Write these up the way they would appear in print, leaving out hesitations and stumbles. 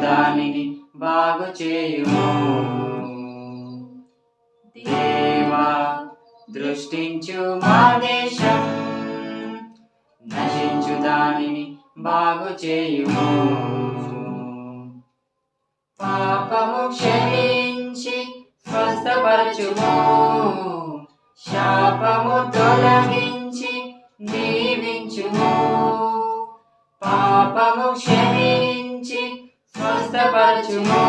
దానిని బాగు చేయుము. దేవా దృష్టించు మా దేశం, నశించు దానిని బాగు చేయుము. పాపము క్షమించి స్వస్థపరచుము, శాపము తొలగించి దీవించుము. పాపము క్షమించి స్వస్థపరచుము,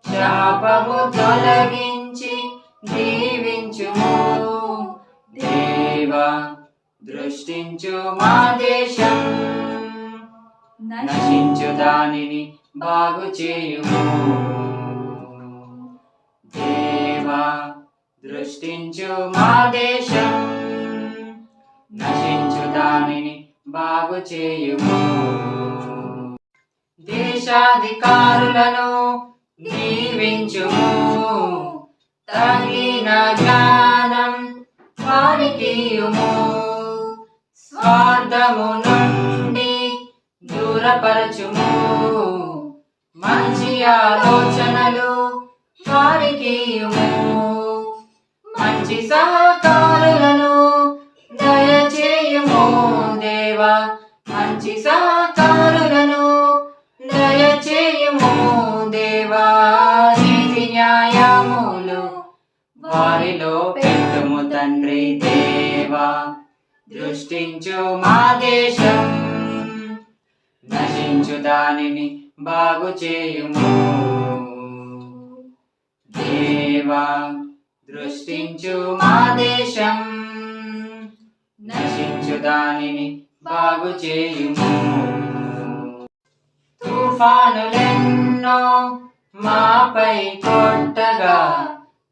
శాపము తొలగించి దీవించుము. దేవా దృష్టించు మా దేశం, నశించు దానిని బాగు చేయుము. దేవా దృష్టించు మా దేశం, నశించు దానిని బాగు చేయుము. దేశాధికారులను దీవించుము, తగిన జ్ఞానం వారికియుము. స్వార్థము నుండి దూరపరచుము, మంచి ఆలోచనలు వారికియుము. మంచి సహకారులను దయచేయుము దేవా, మంచి సహకారులను దయచేయుము దేవా. నీతి న్యాయములు వారిలో పెట్టుము తండ్రి. దేవా దృష్టించు మా దేశం, నశించు దానిని బాగు చేయుము. దేవా దృష్టించు మా దేశం, నశించు దానిని బాగు చేయుము. తుఫానులెన్నో మాపై కొట్టగా,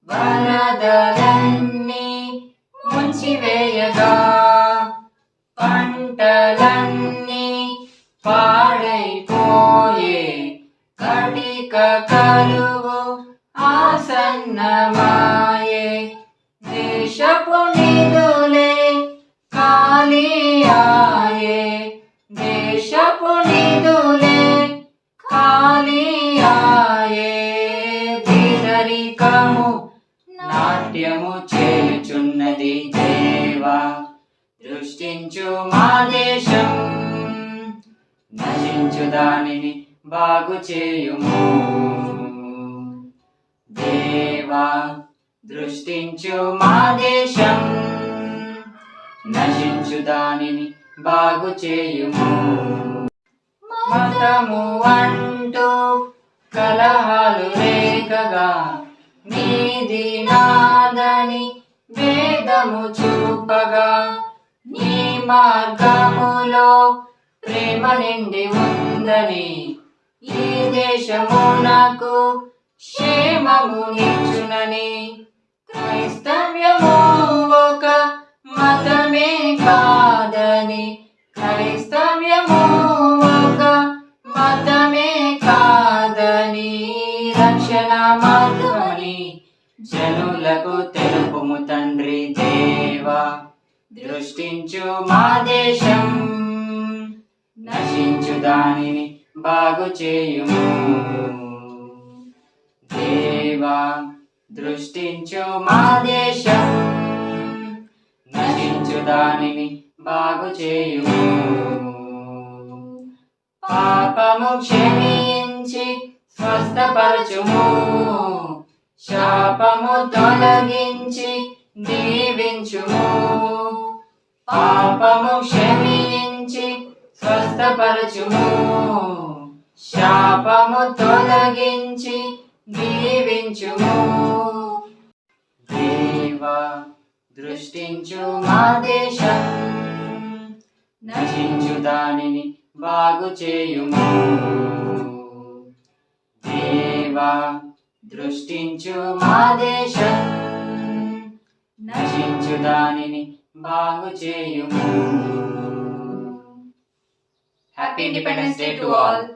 వరదలన్నీ ముంచివేయగా, పంటలన్నీ పాడైపోయే, కటిక కరువు ఆసన్నమాయే. దేశపు నిధులే ఖాళీయాయే, దేశపు నిధులే ఖాళీయాయే. పేదరికము నాట్యము చేయుచున్నది. దేవా దృష్టించు మా దేశం, నశించు దానిని బాగు చేయుము. దేవా దృష్టించు మా దేశం, నశించు దానిని బాగు చేయుము. మతము అంటూ కలహాలు రేగగా, నీది నాదని వేదము చూపగా, నీ మార్గములో ప్రేమ నిండి ఉందని, ఈ దేశమునకు క్షేమము నిచ్చునని. క్రైస్తవ్యము ఒక మతమే కాదని, క్రైస్తవ్యము ఒక మతమే కాదని, రక్షణ మార్గమని జనులకు తెలుపుము తండ్రి. దేవా దృష్టించు మా దేశం, నశించు దానిని బాగు చేయుము. దేవా దృష్టించు మా దేశం, నశించు దానిని బాగు చేయుము. పాపము క్షమించి స్వస్థపరచుము, శాపము తొలగించి దీవించుము. పాపము క్షమించి స్వస్థపరచుము, శాపము తొలగించి దీవించుము. దేవా దృష్టించు మా దేశం, నశించు దానిని బాగు చేయుము. దేవా దృష్టించు మా దేశం, నశించు దానిని బాగు చేయుము. Happy independence day to all.